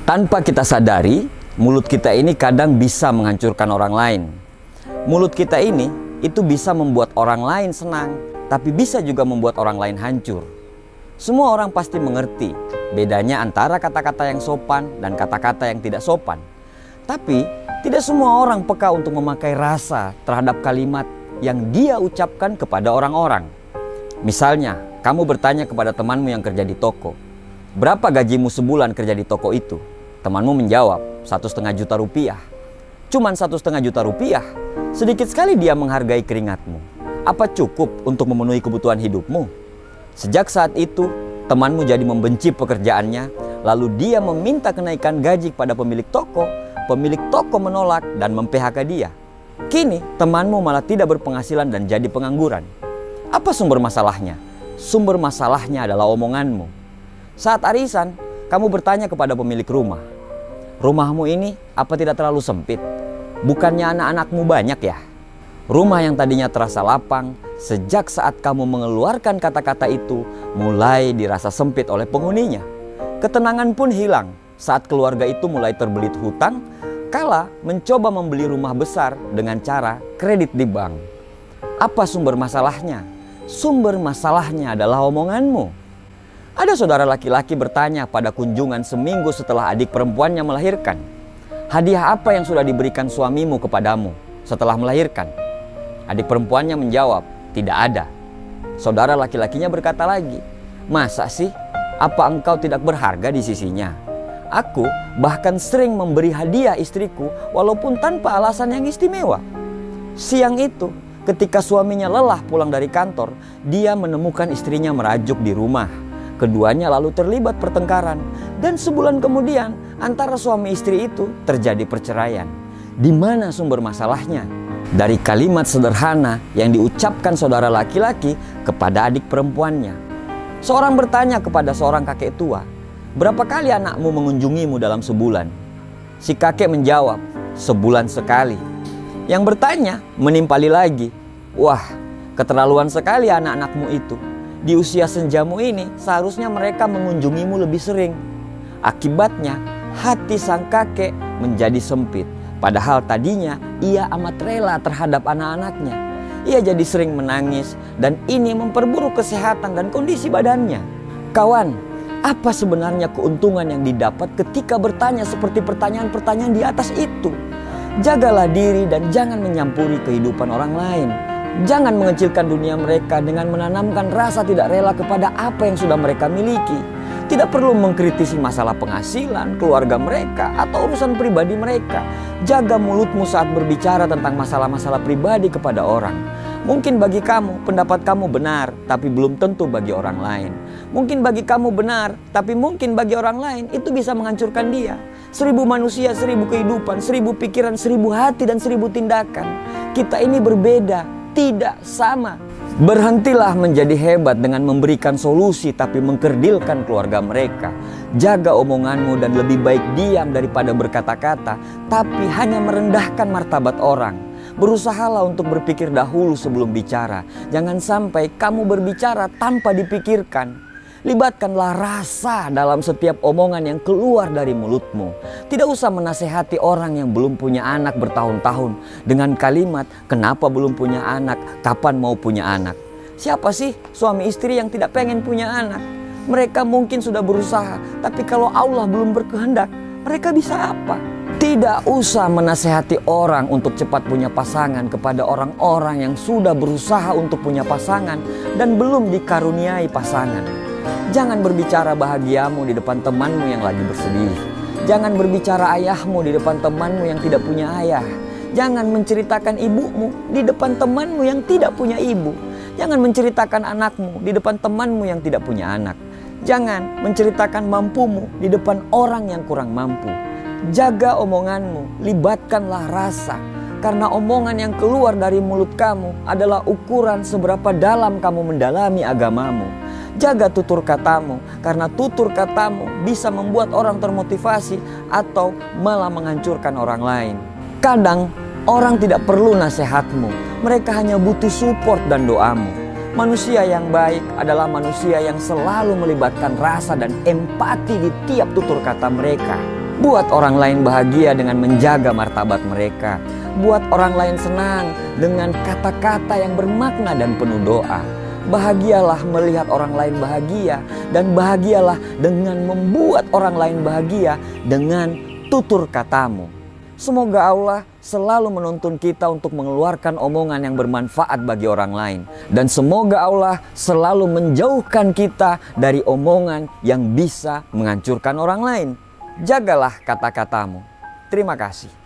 Tanpa kita sadari, mulut kita ini kadang bisa menghancurkan orang lain. Mulut kita ini itu bisa membuat orang lain senang, tapi bisa juga membuat orang lain hancur. Semua orang pasti mengerti bedanya antara kata-kata yang sopan dan kata-kata yang tidak sopan. Tapi tidak semua orang peka untuk memakai rasa terhadap kalimat yang dia ucapkan kepada orang-orang. Misalnya, kamu bertanya kepada temanmu yang kerja di toko, "Berapa gajimu sebulan kerja di toko itu?" Temanmu menjawab, Rp1,5 juta. Cuman Rp1,5 juta? Sedikit sekali dia menghargai keringatmu. Apa cukup untuk memenuhi kebutuhan hidupmu? Sejak saat itu, temanmu jadi membenci pekerjaannya, lalu dia meminta kenaikan gaji kepada pemilik toko. Pemilik toko menolak dan mem-PHK dia. Kini, temanmu malah tidak berpenghasilan dan jadi pengangguran. Apa sumber masalahnya? Sumber masalahnya adalah omonganmu. Saat arisan, kamu bertanya kepada pemilik rumah, "Rumahmu ini apa tidak terlalu sempit? Bukannya anak-anakmu banyak ya?" Rumah yang tadinya terasa lapang, sejak saat kamu mengeluarkan kata-kata itu, mulai dirasa sempit oleh penghuninya. Ketenangan pun hilang saat keluarga itu mulai terbelit hutang, kala mencoba membeli rumah besar dengan cara kredit di bank. Apa sumber masalahnya? Sumber masalahnya adalah omonganmu. Ada saudara laki-laki bertanya pada kunjungan seminggu setelah adik perempuannya melahirkan, "Hadiah apa yang sudah diberikan suamimu kepadamu setelah melahirkan?" Adik perempuannya menjawab, "Tidak ada." Saudara laki-lakinya berkata lagi, "Masa sih? Apa engkau tidak berharga di sisinya? Aku bahkan sering memberi hadiah istriku walaupun tanpa alasan yang istimewa." Siang itu, ketika suaminya lelah pulang dari kantor, dia menemukan istrinya merajuk di rumah. Keduanya lalu terlibat pertengkaran, dan sebulan kemudian antara suami istri itu terjadi perceraian. Di mana sumber masalahnya? Dari kalimat sederhana yang diucapkan saudara laki-laki kepada adik perempuannya. Seorang bertanya kepada seorang kakek tua, "Berapa kali anakmu mengunjungimu dalam sebulan?" Si kakek menjawab, "Sebulan sekali." Yang bertanya menimpali lagi, "Wah, keterlaluan sekali anak-anakmu itu. Di usia senjamu ini seharusnya mereka mengunjungimu lebih sering." Akibatnya hati sang kakek menjadi sempit. Padahal tadinya ia amat rela terhadap anak-anaknya. Ia jadi sering menangis dan ini memperburuk kesehatan dan kondisi badannya. Kawan, apa sebenarnya keuntungan yang didapat ketika bertanya seperti pertanyaan-pertanyaan di atas itu? Jagalah diri dan jangan menyampuri kehidupan orang lain. Jangan mengecilkan dunia mereka dengan menanamkan rasa tidak rela kepada apa yang sudah mereka miliki. Tidak perlu mengkritisi masalah penghasilan, keluarga mereka, atau urusan pribadi mereka. Jaga mulutmu saat berbicara tentang masalah-masalah pribadi kepada orang. Mungkin bagi kamu, pendapat kamu benar, tapi belum tentu bagi orang lain. Mungkin bagi kamu benar, tapi mungkin bagi orang lain itu bisa menghancurkan dia. 1000 manusia, 1000 kehidupan, 1000 pikiran, 1000 hati, dan 1000 tindakan. Kita ini berbeda, tidak sama. Berhentilah menjadi hebat dengan memberikan solusi tapi mengkerdilkan keluarga mereka. Jaga omonganmu dan lebih baik diam daripada berkata-kata tapi hanya merendahkan martabat orang. Berusahalah untuk berpikir dahulu sebelum bicara. Jangan sampai kamu berbicara tanpa dipikirkan. Libatkanlah rasa dalam setiap omongan yang keluar dari mulutmu. Tidak usah menasehati orang yang belum punya anak bertahun-tahun dengan kalimat, "Kenapa belum punya anak? Kapan mau punya anak?" Siapa sih suami istri yang tidak pengen punya anak? Mereka mungkin sudah berusaha, tapi kalau Allah belum berkehendak, mereka bisa apa? Tidak usah menasehati orang untuk cepat punya pasangan kepada orang-orang yang sudah berusaha untuk punya pasangan dan belum dikaruniai pasangan. Jangan berbicara bahagiamu di depan temanmu yang lagi bersedih. Jangan berbicara ayahmu di depan temanmu yang tidak punya ayah. Jangan menceritakan ibumu di depan temanmu yang tidak punya ibu. Jangan menceritakan anakmu di depan temanmu yang tidak punya anak. Jangan menceritakan mampumu di depan orang yang kurang mampu. Jaga omonganmu, libatkanlah rasa. Karena omongan yang keluar dari mulut kamu adalah ukuran seberapa dalam kamu mendalami agamamu. Jaga tutur katamu, karena tutur katamu bisa membuat orang termotivasi atau malah menghancurkan orang lain. Kadang orang tidak perlu nasihatmu, mereka hanya butuh support dan doamu. Manusia yang baik adalah manusia yang selalu melibatkan rasa dan empati di tiap tutur kata mereka. Buat orang lain bahagia dengan menjaga martabat mereka. Buat orang lain senang dengan kata-kata yang bermakna dan penuh doa. Bahagialah melihat orang lain bahagia, dan bahagialah dengan membuat orang lain bahagia dengan tutur katamu. Semoga Allah selalu menuntun kita untuk mengeluarkan omongan yang bermanfaat bagi orang lain. Dan semoga Allah selalu menjauhkan kita dari omongan yang bisa menghancurkan orang lain. Jagalah kata-katamu. Terima kasih.